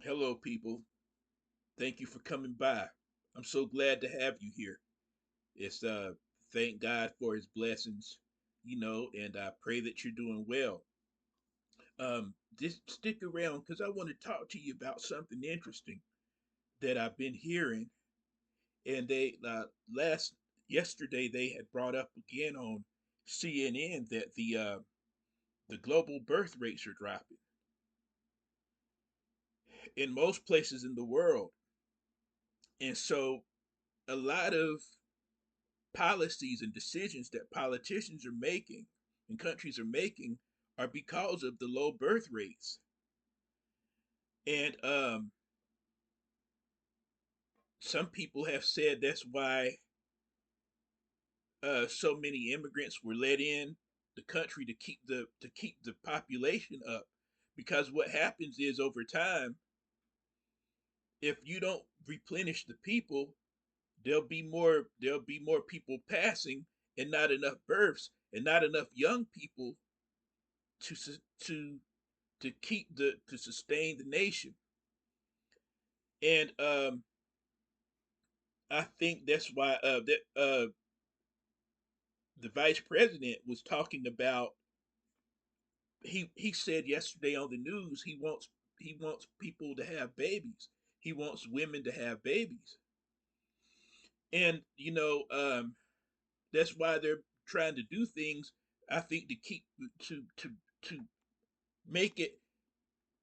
Hello, people. Thank you for coming by. I'm so glad to have you here. It's thank God for His blessings, and I pray that you're doing well. Just stick around because I want to talk to you about something interesting that I've been hearing. And they last yesterday they had brought up again on CNN that the global birth rates are dropping in most places in the world, and so a lot of policies and decisions that politicians are making and countries are making are because of the low birth rates. And some people have said that's why so many immigrants were let in the country to keep the population up. Because what happens is over time, if you don't replenish the people, there'll be more people passing and not enough births and not enough young people to to to sustain the nation. And I think that's why that the vice president was talking about. He said yesterday on the news he wants people to have babies. He wants women to have babies, and that's why they're trying to do things. I think to make it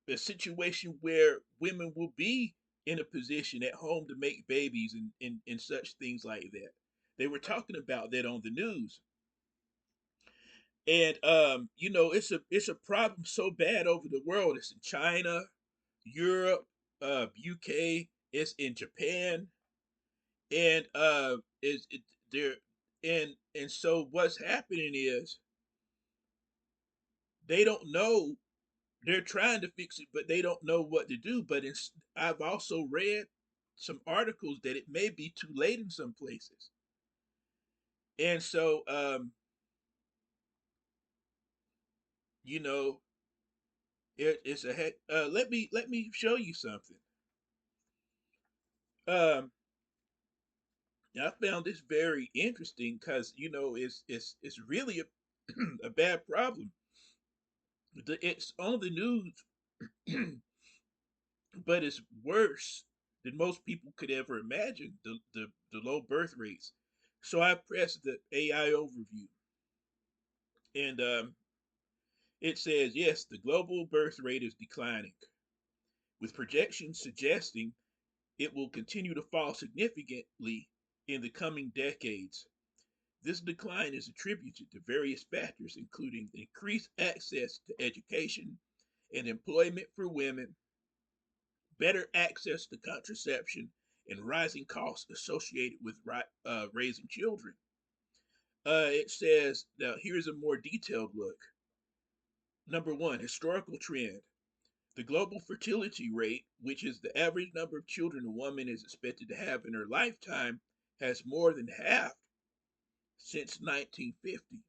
a situation where women will be in a position at home to make babies and such things like that. They were talking about that on the news. And it's a problem so bad over the world. It's in China, Europe, UK, it's in Japan, and is it there and so what's happening is they don't know. They're trying to fix it, but they don't know what to do. I've also read some articles that it may be too late in some places, and so you know, it's a heck. Let me show you something. Um, I found this very interesting because it's really a a bad problem. It's on the news, but it's worse than most people could ever imagine. The low birth rates. So I pressed the AI overview, and it says yes, the global birth rate is declining, with projections suggesting it will continue to fall significantly in the coming decades. This decline is attributed to various factors, including increased access to education and employment for women, better access to contraception, and rising costs associated with raising children. It says, now here's a more detailed look. Number one, historical trend. The global fertility rate, which is the average number of children a woman is expected to have in her lifetime, has more than halved since 1950.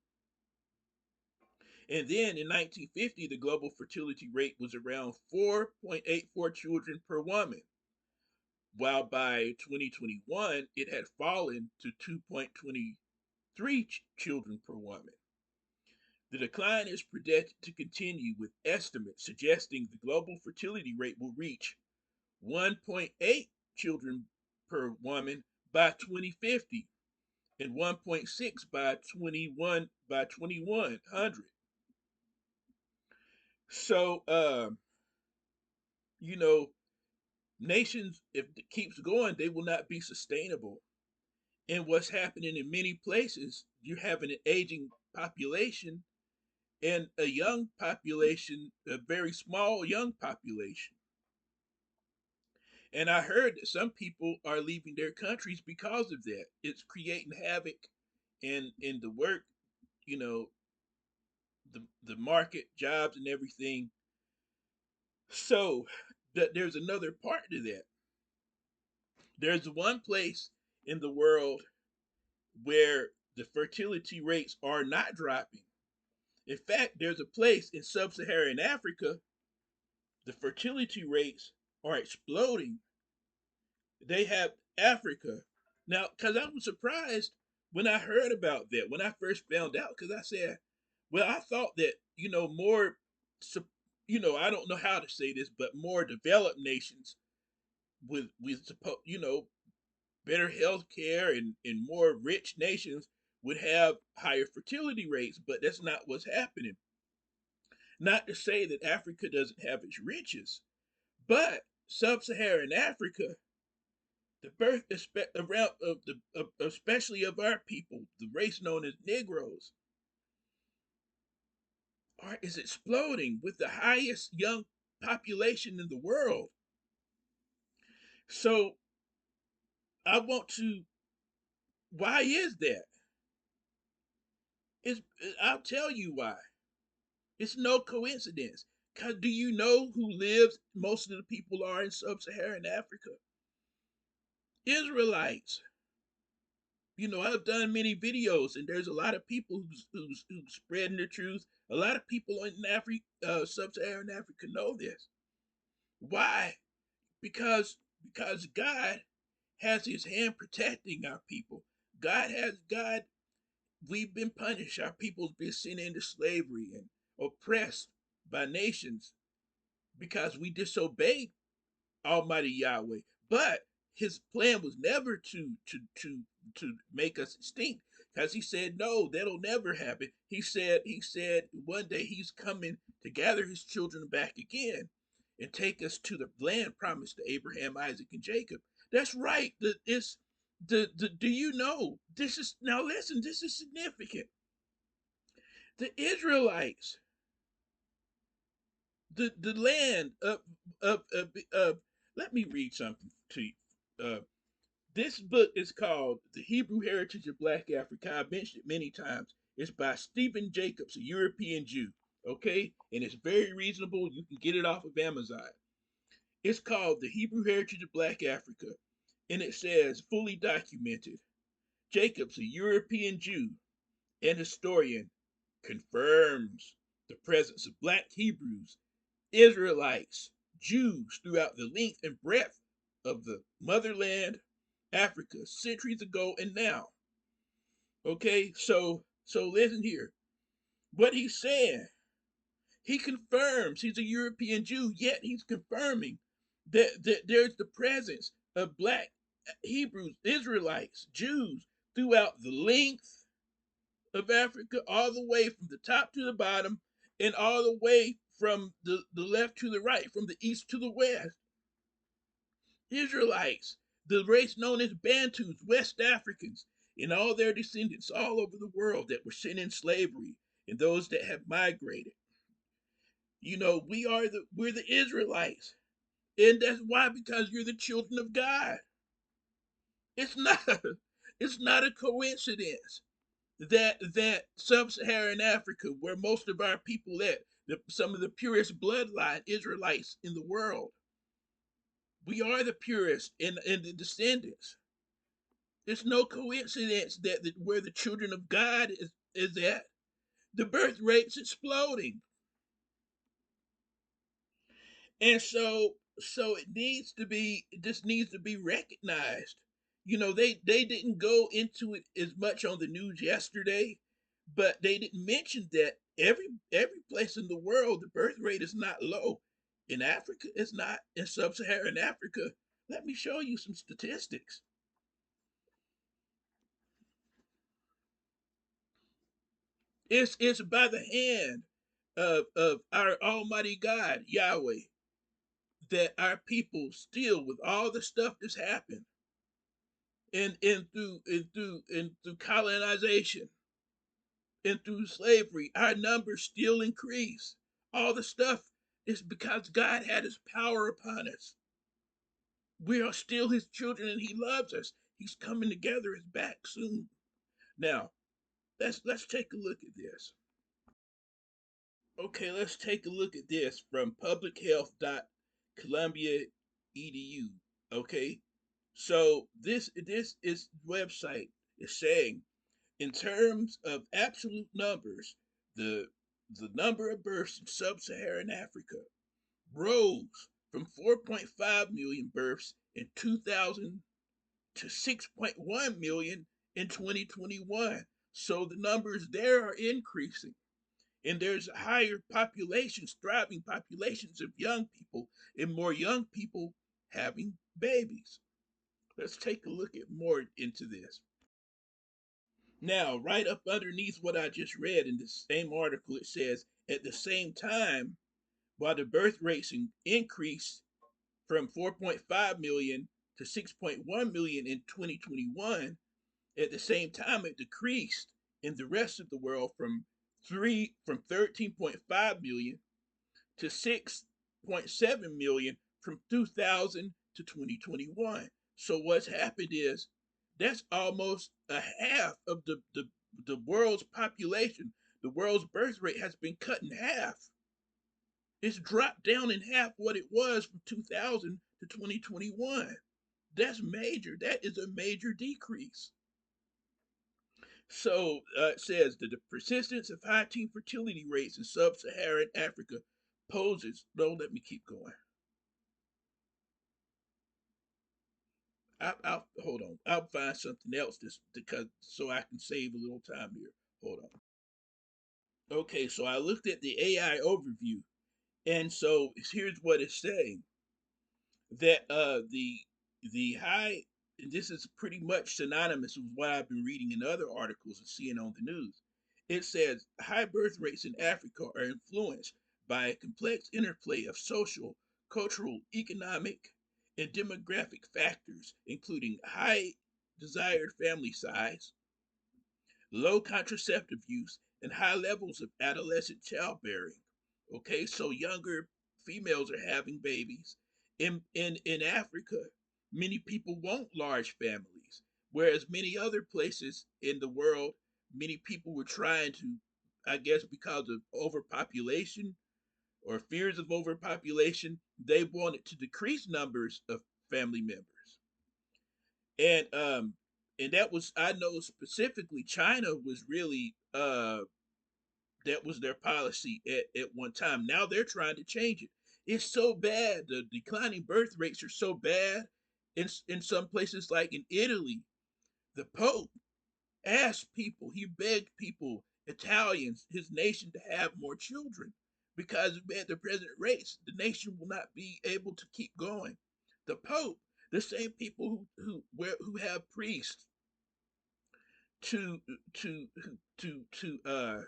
And then in 1950, the global fertility rate was around 4.84 children per woman, while by 2021 it had fallen to 2.23 children per woman. The decline is projected to continue, with estimates suggesting the global fertility rate will reach 1.8 children per woman by 2050 and 1.6 by 2100. So you know nations, if it keeps going, they will not be sustainable. And what's happening in many places, you're having an aging population and a young population, a very small young population. And I heard that some people are leaving their countries because of that. It's creating havoc in the work, you know, the market, jobs, and everything. So there's another part to that. There's one place in the world where the fertility rates are not dropping. In fact, there's a place in sub-Saharan Africa, the fertility rates are exploding. They have Africa now, because I was surprised when I heard about that when I first found out. Because I said, well, I thought that more, I don't know how to say this, but more developed nations with better health care and more rich nations would have higher fertility rates, but that's not what's happening. Not to say that Africa doesn't have its riches, but sub-Saharan Africa, the birth around especially of our people, the race known as Negroes, is exploding with the highest young population in the world. So I want to. Why is that? It's, I'll tell you why. It's no coincidence. Cause do you know who lives? Most of the people are in sub-Saharan Africa. Israelites. I've done many videos, and there's a lot of people who's spreading the truth. A lot of people in Africa, sub-Saharan Africa, know this. Why? Because God has His hand protecting our people. God. We've been punished. Our people's been sent into slavery and oppressed by nations because we disobeyed Almighty Yahweh. But his plan was never to make us extinct, because he said no, that'll never happen. He said one day he's coming to gather his children back again and take us to the land promised to Abraham, Isaac, and Jacob. That's right. Do you know this is now listen, this is significant. The Israelites, the land of let me read something to you. Uh, this book is called The Hebrew Heritage of Black Africa. I've mentioned it many times. It's by Stephen Jacobs, a European Jew. Okay? And it's very reasonable. You can get it off of Amazon. It's called The Hebrew Heritage of Black Africa. And it says, fully documented, Jacobs, a European Jew and historian, confirms the presence of black Hebrews, Israelites, Jews throughout the length and breadth of the motherland, Africa, centuries ago and now. Okay, so listen here. What he's saying, he confirms he's a European Jew, yet he's confirming that there's the presence of black Hebrews, Israelites, Jews throughout the length of Africa, all the way from the top to the bottom, and all the way from the left to the right, from the east to the west. Israelites, the race known as Bantus, West Africans, and all their descendants all over the world that were sent in slavery, and those that have migrated. We're the Israelites. And that's why, because you're the children of God. It's not it's not a coincidence that sub-Saharan Africa, where most of our people some of the purest bloodline Israelites in the world, we are the purest in the descendants. It's no coincidence that where the children of God is at, the birth rate's exploding. And so this needs to be recognized. They didn't go into it as much on the news yesterday, but they didn't mention that every place in the world the birth rate is not low. In Africa, it's not. In sub-Saharan Africa, let me show you some statistics. It's by the hand of our Almighty God, Yahweh, that our people still, with all the stuff that's happened, and through colonization and through slavery, our numbers still increase. All the stuff is because God had His power upon us. We are still His children, and He loves us. He's coming to gather us back soon. Now, let's take a look at this. Okay, let's take a look at this from publichealth.columbia.edu. Okay, so this is website is saying, in terms of absolute numbers, the the number of births in sub-Saharan Africa rose from 4.5 million births in 2000 to 6.1 million in 2021. So the numbers there are increasing. And there's higher populations, thriving populations of young people, and more young people having babies. Let's take a look at more into this. Now, right up underneath what I just read in this same article, it says at the same time, while the birth rates increased from 4.5 million to 6.1 million in 2021, at the same time it decreased in the rest of the world from 13.5 million to 6.7 million from 2000 to 2021. So what's happened is that's almost a half of the world's population. The world's birth rate has been cut in half. It's dropped down in half what it was from 2000 to 2021. That's major. That is a major decrease. So it says that the persistence of high teen fertility rates in sub-Saharan Africa poses. No, let me keep going. I'll hold on. I'll find something else just because so I can save a little time here. Hold on. Okay, so I looked at the AI overview, and so here's what it's saying: that the high, and this is pretty much synonymous with what I've been reading in other articles and seeing on the news. It says high birth rates in Africa are influenced by a complex interplay of social, cultural, economic, and demographic factors, including high desired family size, low contraceptive use, and high levels of adolescent childbearing. Okay, so younger females are having babies. In Africa, many people want large families, whereas many other places in the world, many people were trying to, I guess, because of overpopulation or fears of overpopulation, they wanted to decrease numbers of family members. And and that was, I know specifically China was really that was their policy at one time. Now they're trying to change it. It's so bad. The declining birth rates are so bad in some places like in Italy. The Pope asked people, he begged people, Italians, his nation to have more children because at the present rates, the nation will not be able to keep going. The Pope, the same people who have priests to to to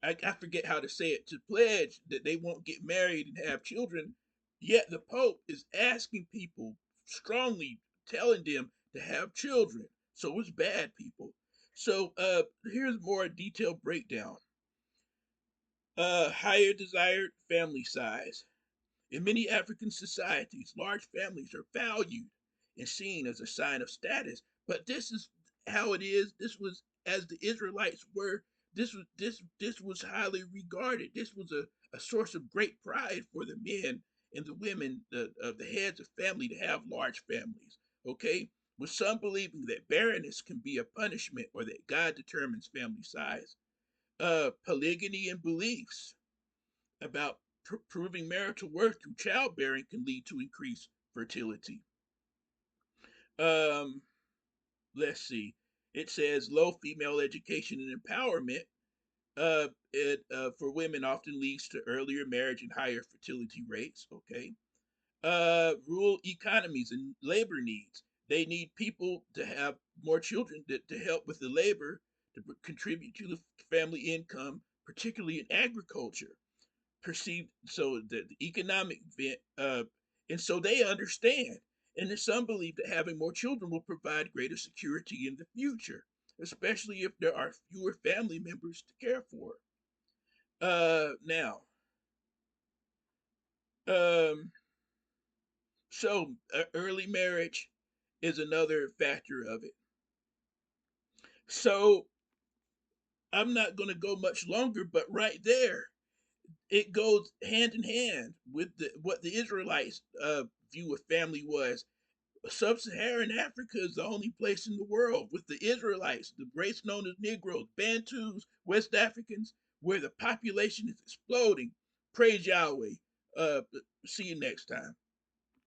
I forget how to say it, to pledge that they won't get married and have children, yet the Pope is asking people strongly, telling them to have children. So it's bad, people. So here's more detailed breakdown. Higher desired family size. In many African societies, large families are valued and seen as a sign of status. But this is how it is. This was as the Israelites were. This was highly regarded. This was a source of great pride for the men and the women of the heads of family to have large families. Okay, with some believing that barrenness can be a punishment or that God determines family size. Polygyny and beliefs about proving marital worth through childbearing can lead to increased fertility. Um, let's see. It says low female education and empowerment for women often leads to earlier marriage and higher fertility rates. Okay. Rural economies and labor needs. They need people to have more children to help with the labor to contribute to the family income, particularly in agriculture. Perceived so the economic and so they understand, and then some believe that having more children will provide greater security in the future, especially if there are fewer family members to care for. Now um so early marriage is another factor of it. So I'm not going to go much longer, but right there it goes hand in hand with what the Israelites view of family was. Sub-Saharan Africa is the only place in the world with the Israelites, the race known as Negroes, Bantus, West Africans, where the population is exploding. Praise Yahweh. Uh, See you next time.